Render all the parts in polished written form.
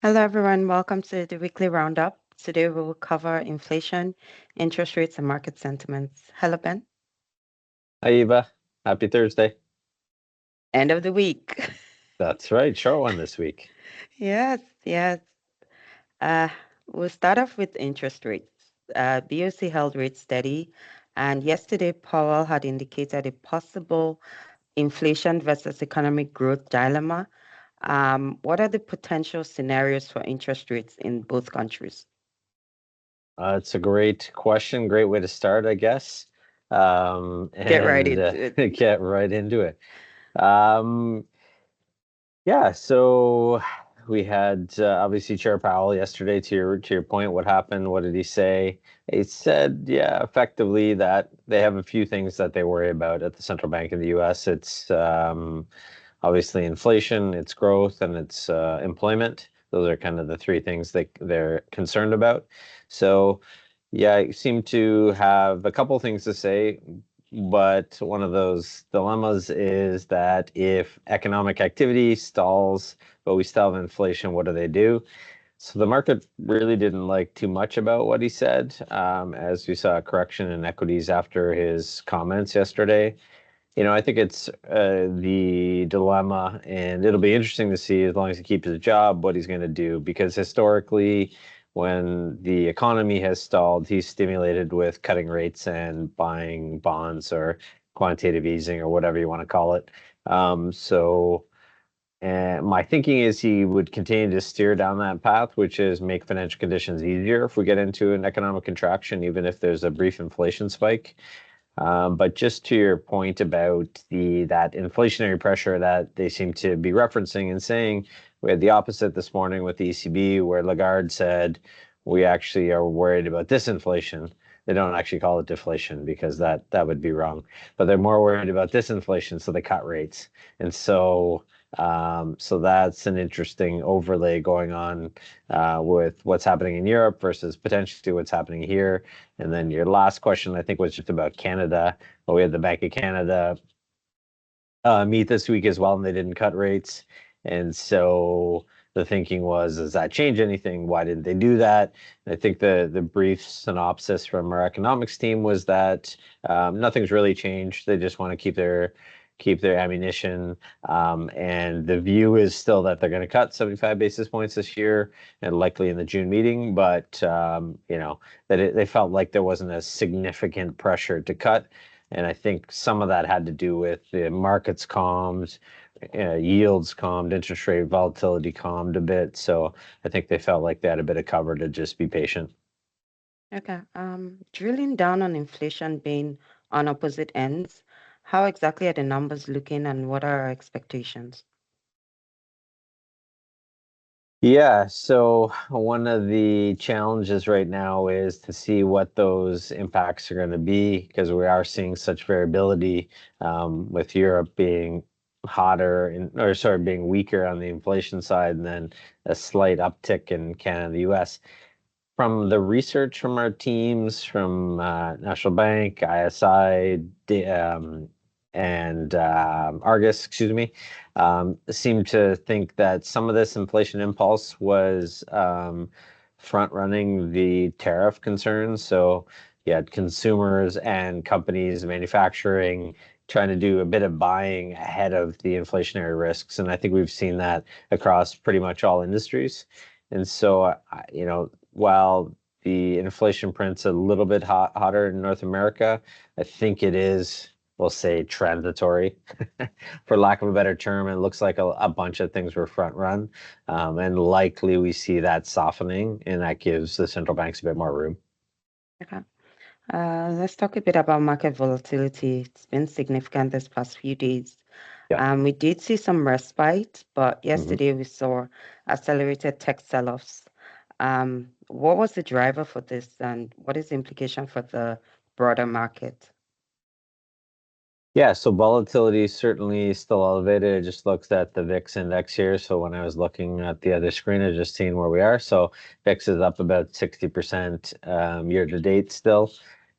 Hello, everyone. Welcome to the weekly roundup. Today we will cover inflation, interest rates, and market sentiments. Hello, Ben. Hi, Eva. Happy Thursday. End of the week. That's right. Short one this week. Yes, yes. Uh, we'll start off with interest rates. BOC held rates steady, and yesterday Powell had indicated a possible inflation versus economic growth dilemma. What are the potential scenarios for interest rates in both countries? It's a great question. Great way to start, I guess. Get right And into it. get right into it. Um, yeah, so we had obviously Chair Powell yesterday. To your point, what happened? What did he say? He said, yeah, effectively that they have a few things that they worry about at the central bank in the U.S. It's obviously inflation, its growth, and its employment. Those are kind of the three things that they're concerned about. So, yeah, I seem to have a couple things to say, but one of those dilemmas is that if economic activity stalls, but we still have inflation, what do they do? So the market really didn't like too much about what he said, as we saw a correction in equities after his comments yesterday. I think it's the dilemma, and it'll be interesting to see as long as he keeps his job, what he's going to do. Because historically, when the economy has stalled, he's stimulated with cutting rates and buying bonds or quantitative easing or whatever you want to call it. And my thinking is he would continue to steer down that path, which is make financial conditions easier if we get into an economic contraction, even if there's a brief inflation spike. But just to your point about that inflationary pressure that they seem to be referencing and saying, we had the opposite this morning with the ECB, where Lagarde said we actually are worried about disinflation. They don't actually call it deflation because that would be wrong, but they're more worried about disinflation, so they cut rates. And so that's an interesting overlay going on with what's happening in Europe versus potentially what's happening here. And then your last question, I think, was just about Canada. Well, we had the Bank of Canada meet this week as well, and they didn't cut rates. And so the thinking was, does that change anything? Why didn't they do that? And I think the brief synopsis from our economics team was that nothing's really changed. They just want to keep their ammunition. And the view is still that they're going to cut 75 basis points this year and likely in the June meeting, but they felt like there wasn't a significant pressure to cut. And I think some of that had to do with the markets calmed, yields calmed, interest rate volatility calmed a bit. So I think they felt like they had a bit of cover to just be patient. Okay. Drilling down on inflation being on opposite ends, how exactly are the numbers looking and what are our expectations? Yeah, so one of the challenges right now is to see what those impacts are going to be because we are seeing such variability with Europe being hotter or sorry, being weaker on the inflation side and then a slight uptick in Canada and the US. From the research from our teams, from National Bank, ISI, and Argus, excuse me, seem to think that some of this inflation impulse was front running the tariff concerns. So you had consumers and companies, manufacturing, trying to do a bit of buying ahead of the inflationary risks. And I think we've seen that across pretty much all industries. And so, while the inflation print's a little bit hotter in North America, I think it is, we'll say, transitory, for lack of a better term. It looks like a bunch of things were front run, and likely we see that softening, and that gives the central banks a bit more room. Okay. Let's talk a bit about market volatility. It's been significant this past few days. Yeah. We did see some respite, but Mhm. yesterday we saw accelerated tech sell-offs. What was the driver for this, and what is the implication for the broader market? Yeah, so volatility is certainly still elevated. It just looks at the VIX index here. So when I was looking at the other screen, I just seen where we are. So VIX is up about 60% year to date still.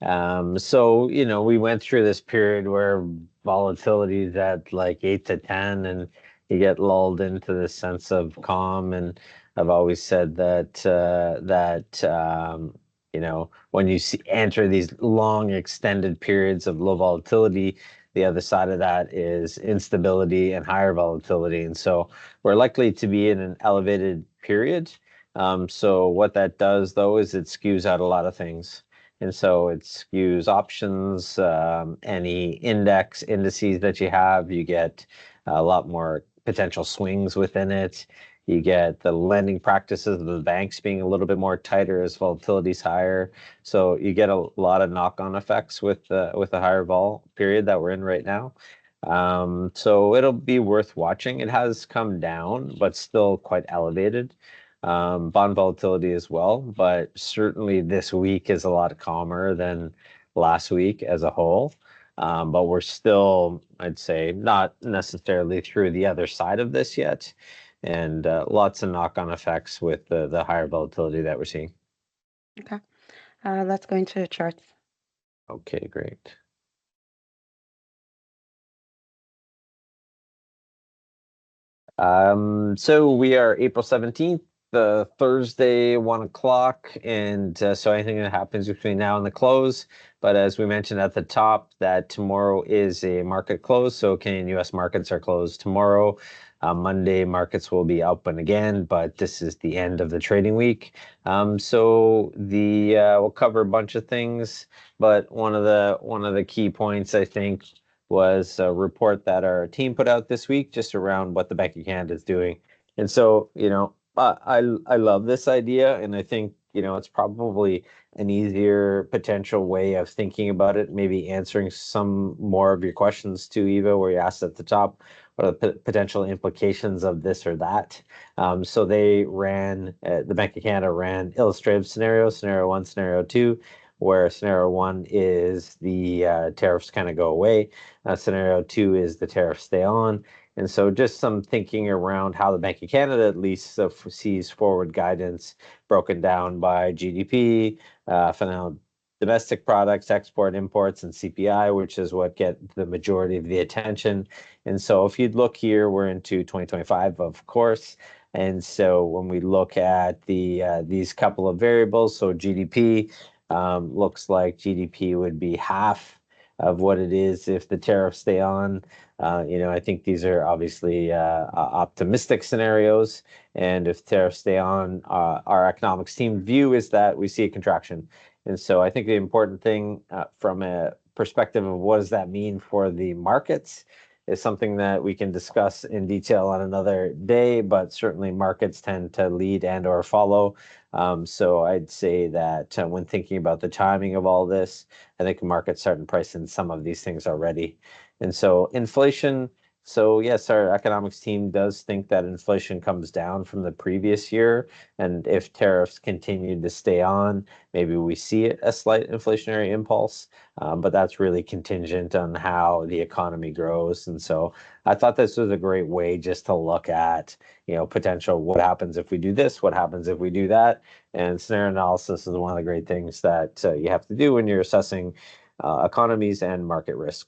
So, we went through this period where volatility is at like 8 to 10 and you get lulled into this sense of calm. And I've always said that when you see enter these long extended periods of low volatility, the other side of that is instability and higher volatility. And so we're likely to be in an elevated period. So what that does though is it skews out a lot of things. And so it skews options, any indices that you have, you get a lot more potential swings within it. You get the lending practices of the banks being a little bit more tighter as volatility is higher. So you get a lot of knock-on effects with the higher vol period that we're in right now. So it'll be worth watching. It has come down, but still quite elevated. Bond volatility as well, but certainly this week is a lot calmer than last week as a whole. But we're still, I'd say, not necessarily through the other side of this yet, and lots of knock-on effects with the higher volatility that we're seeing. Okay. Let's go into the charts. Okay, great. So we are April 17th, the Thursday, 1 o'clock. And so anything that happens between now and the close. But as we mentioned at the top, that tomorrow is a market close. So Canadian US markets are closed tomorrow. Monday markets will be open again, but this is the end of the trading week. So we'll cover a bunch of things, but one of the key points I think was a report that our team put out this week just around what the Bank of Canada is doing. And so, I love this idea, and I think, it's probably an easier potential way of thinking about it, maybe answering some more of your questions too, Eva, where you asked at the top, what are the potential implications of this or that? So the Bank of Canada ran illustrative scenarios, scenario one, scenario two, where scenario one is the tariffs kind of go away. Scenario two is the tariffs stay on. And so just some thinking around how the Bank of Canada at least sees forward guidance broken down by GDP, final domestic products, export, imports, and CPI, which is what get the majority of the attention. And so if you'd look here, we're into 2025, of course. And so when we look at these couple of variables, so GDP looks like GDP would be half of what it is if the tariffs stay on. I think these are obviously optimistic scenarios. And if tariffs stay on, our economics team view is that we see a contraction. And so I think the important thing from a perspective of what does that mean for the markets is something that we can discuss in detail on another day, but certainly markets tend to lead and or follow. So I'd say that when thinking about the timing of all this, I think the market's starting to price in some of these things already. And so inflation, so yes, our economics team does think that inflation comes down from the previous year. And if tariffs continue to stay on, maybe we see a slight inflationary impulse. But that's really contingent on how the economy grows. And so I thought this was a great way just to look at, potential what happens if we do this, what happens if we do that. And scenario analysis is one of the great things that you have to do when you're assessing economies and market risk.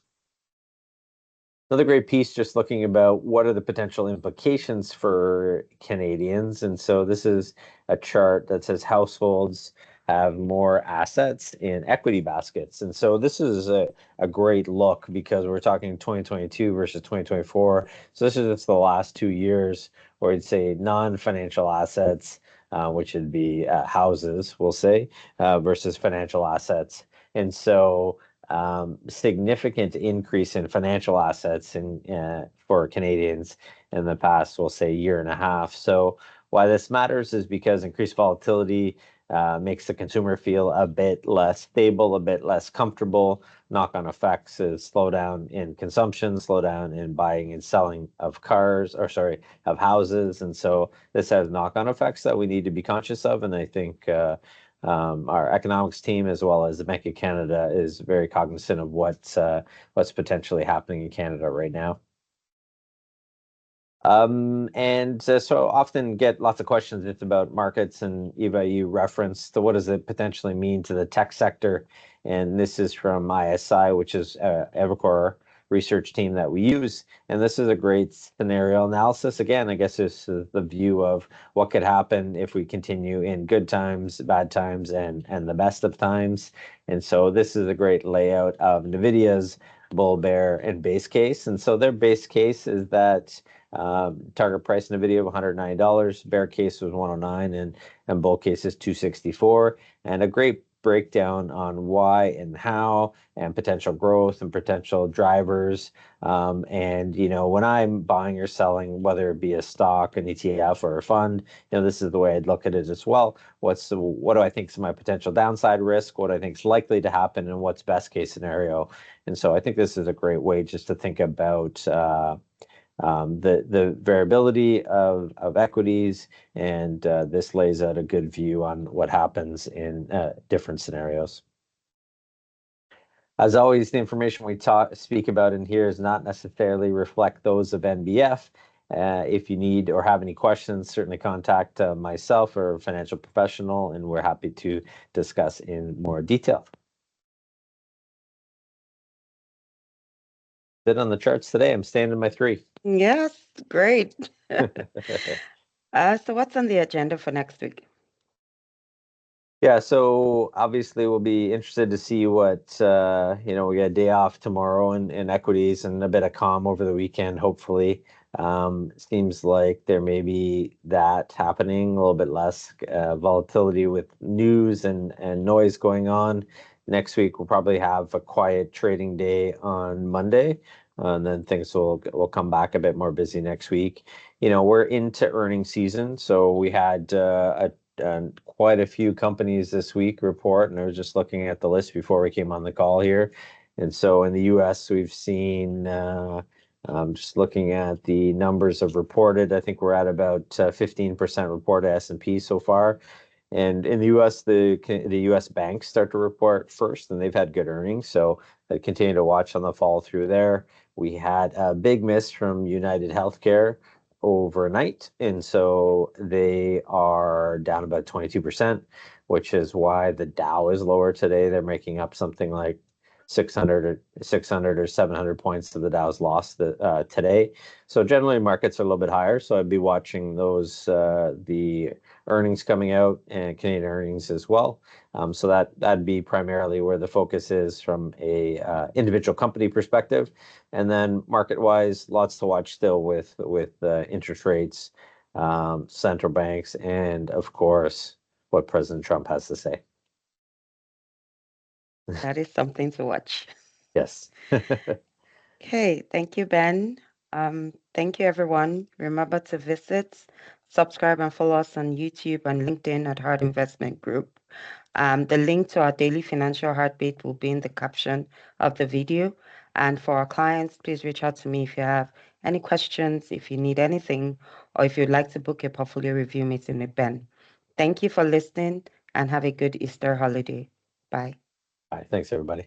Another great piece just looking about what are the potential implications for Canadians. And so this is a chart that says households have more assets in equity baskets. And so this is a great look because we're talking 2022 versus 2024. So this is just the last 2 years, or you'd say non-financial assets, which would be houses, we'll say, versus financial assets. And so significant increase in financial assets for Canadians in the past, we'll say, year and a half. So why this matters is because increased volatility makes the consumer feel a bit less stable, a bit less comfortable. Knock-on effects is slowdown in consumption, slowdown in buying and selling of of houses. And so this has knock-on effects that we need to be conscious of. And I think our economics team, as well as the Bank of Canada, is very cognizant of what's potentially happening in Canada right now. And so often get lots of questions just about markets, and Eva, you referenced what does it potentially mean to the tech sector, and this is from ISI, which is Evercore research team that we use. And this is a great scenario analysis. Again, I guess this is the view of what could happen if we continue in good times, bad times, and the best of times. And so this is a great layout of NVIDIA's bull, bear, and base case. And so their base case is that target price NVIDIA of $109, bear case was 109, and bull case is 264. And a great breakdown on why and how and potential growth and potential drivers. And when I'm buying or selling, whether it be a stock, an ETF, or a fund, this is the way I'd look at it as well. What do I think is my potential downside risk? What I think is likely to happen, and what's best case scenario? And so I think this is a great way just to think about the variability of equities, and this lays out a good view on what happens in different scenarios. As always, the information we speak about in here does not necessarily reflect those of NBF. If you need or have any questions, certainly contact myself or a financial professional, and we're happy to discuss in more detail. Sit on the charts today. I'm staying in my 3. Yes, great. So what's on the agenda for next week? Yeah, so obviously we'll be interested to see what we got a day off tomorrow in equities and a bit of calm over the weekend, hopefully. Seems like there may be that happening, a little bit less volatility with news and noise going on. Next week we'll probably have a quiet trading day on Monday, and then things will come back a bit more busy next week. We're into earnings season, so we had quite a few companies this week report, and I was just looking at the list before we came on the call here. And so in the US, we've seen, just looking at the numbers of reported, I think we're at about 15% reported S&P so far. And in the US, the US banks start to report first, and they've had good earnings. So I continue to watch on the fall through there. We had a big miss from United Healthcare overnight, and so they are down about 22%, which is why the Dow is lower today. They're making up something like 600 or 700 points to the Dow's loss today. So generally markets are a little bit higher, so I'd be watching those the earnings coming out and Canadian earnings as well. So that'd be primarily where the focus is from a individual company perspective. And then market-wise, lots to watch still with interest rates, central banks, and of course, what President Trump has to say. That is something to watch. Yes. Okay, thank you, Ben. Thank you, everyone. Remember to visit, subscribe, and follow us on YouTube and LinkedIn at Hart Investment Group. The link to our daily financial heartbeat will be in the caption of the video. And for our clients, please reach out to me if you have any questions, if you need anything, or if you'd like to book a portfolio review meeting with Ben. Thank you for listening and have a good Easter holiday. Bye. All right. Thanks, everybody.